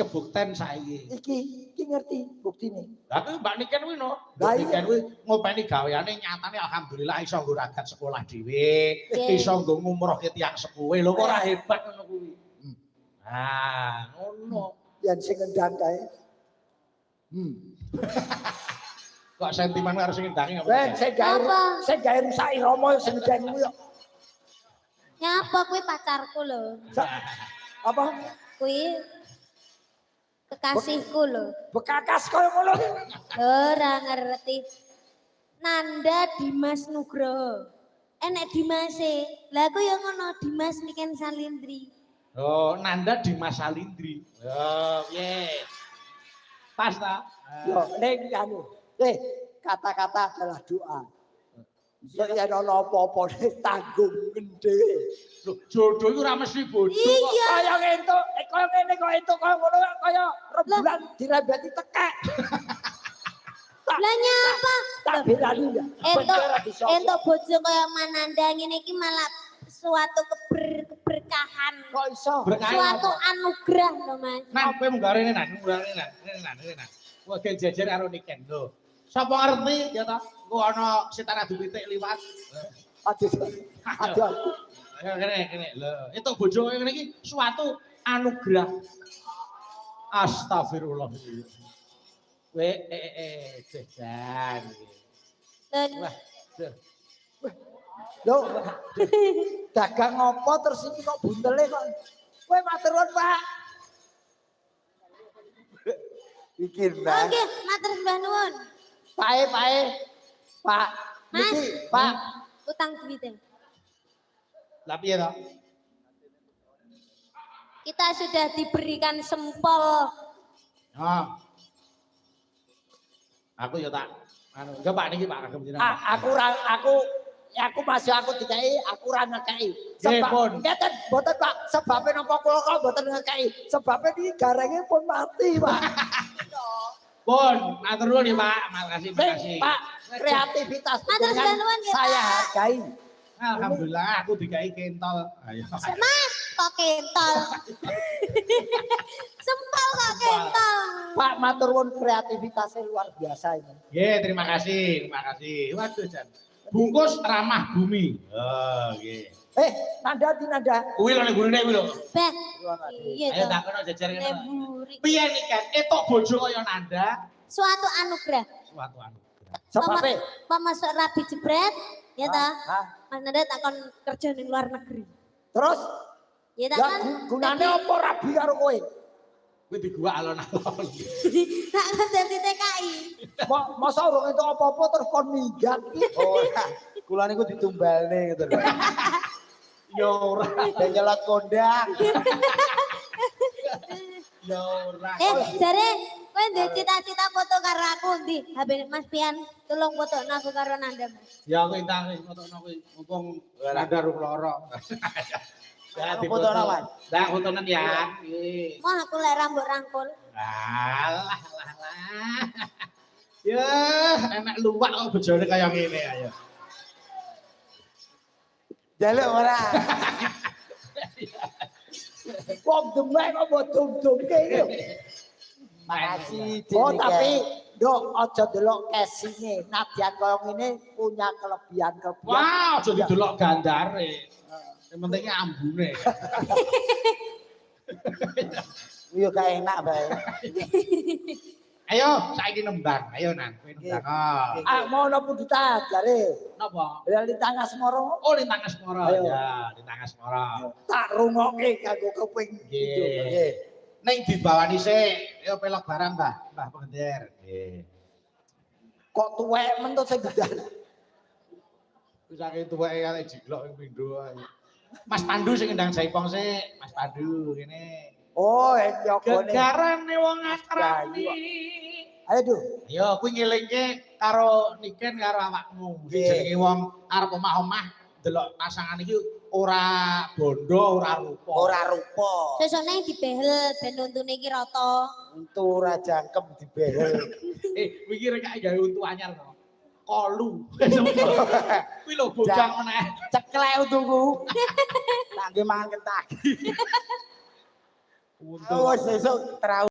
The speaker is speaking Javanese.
kebukten saiki. Iki ngerti buktine. Lah kuwi Mbak Niken kuwi no. Mbak Niken kuwi ngopeni gaweane nyatane alhamdulillah iso nggo ragat sekolah dhewe, iso nggo ngumrohke tiyang sepuhe. Lho kok ora hebat ngono kuwi. Ah, ngono. Yen sing ngendang kae. Kok sentimen karo sing ngendangi apa? Ben sing gawe rusak irama sing ngendang kuwi kok. Nyapa kuwi pacarku lho. Apa? Kuwi kekasihku lho. Bekakas koyo ngono. Ora ngerti. Nanda Dimas Nugroho. Enek Dimase. Lah aku ya ngono Dimas Niken Salindri. Oh, Nanda Dimas Salindri. Oh, piye? Pas ta? Yo ning anu. Kata-kata adalah doa. Yen ana apa-apa tanggung dhewe. Lho, jodoh iku ora mesti bodho kok. Iya. Kaya entuk, kaya ngene kok entuk kaya ngono kaya rembulan dirembeti tekek. Lah nyapa? Tak belani ya. Entuk bojo kaya Mananda ngene iki malah suatu keberkahan. Kok iso? Suatu anugerah lho Mas. Nah, kowe munggarene nah, Nah. Kowe gen jejer karo Niken lho. Sapa ngerti ya ta? Ku ana setan adu pitik liwat. Aduh. Kene lho, entuk bojo kaya ngene iki suatu anugerah. Astagfirullah. Kowe jejan. Wah, Lho. Dagang apa terus iki kok buntele kok. Kowe matur nuwun, Pak. Iki nah. Oke, matur sembah nuwun. Pak. Pak. Mas. Niki, Pak. Utang duit. Lah piye to? Kita sudah diberikan sempol. Oh. Aku ya tak anu, enggak Pak niki Pak kagem jenengan. Aku masih aku dikai, aku ora ngekei. Sebab ngeten mboten Pak, sebabe napa kula kok mboten ngekei. Sebabe iki garenge pun mati, Pak. Pun, matur nuwun ya Pak, makasih. Pak, kreativitas Matur sembah nuwun ya, saya Pak. hargai. Alhamdulillah aku dikai kentol. Ayo. Mas, kok kentol. Sempol kok kentol. Pak matur nuwun kreativitasnya luar biasa ini. Nggih, terima kasih. Waduh, Jan. Bungkus ramah bumi. Oh, nggih. Nanda. Kuwi lho ning gurine kuwi lho. Beh. Iya Ayo toh. takono jejer kene. Neburi. Piye nih kan? Etok bojo kaya Nanda. Suatu anugerah. Suatu anugerah. Sebabe. Pemasuk rabi jebret, ya toh. Hah? Mas Nanda takon kerja ning luar negeri. Terus Ya lah takon. gunane apa rabi karo kowe? Kuwi digua alon-alon. Tak dadi TKI. Masa urung entuk apa-apa terus kon minggat iki. Oh, kula niku ditumbalne gitu lho. Ya ora. Dan nyelot kondang. Ya ora. Jare kowe ndek cita-cita foto karo aku ndi? HP Mas Pian, tolong fotono aku karo Nanda, Mas. Ya aku intang fotono kuwi mumpung Nanda rung loro. Ya Fotono, Mas. Lah fotonen ya. Nggih. Mau aku lek rambut rangkul. Alah. Ya, enak luwak kok bojone kaya ngene ayo. Jaluk ora. Wong demek kok mbok dum-dumke iki. Makasih. Oh tapi Dok aja delok casing-e. Nadyan kaya ngene punya kelebihan. Wah, aja didelok gandare. Yang pentingnya ambune. Yo gak enak bae. Ayo, saiki nembang. Ayo Nan, kowe nembang. Mau nopo kita jare. Napa? Lintang Asmara. Oh, Lintang Asmara. Ayo. Ya, Lintang Asmara. Tak rungokke kanggo kuping. Nggih. Ning dibawani sik, yo pelok barang, Mbah Pengendir. Nggih. Kok tuwek men to sing gedar. Wis saking tuweke kali jiglok ing pindho ae. Mas Pandu sing ngendang Jaipong sik, Mas Pandu kene. Oh, nyogone. Gegarane wong akrami. Ayo, Duh. Ayo kuwi ngelingke karo Niken karo awakmu. Jenenge wong arep omah-omah delok pasangan iki ora bondo, ora rupa. Ora rupa. Sesone dibehel ben untune iki rata. Untu ora jangkem dibehel. Kuwi iki rek gawe untu anyar to. Kolu. Kuwi lho bojang meneh. Ceklek untuku. Tak nggih mangan kentaki. Untu. Oh, sesuk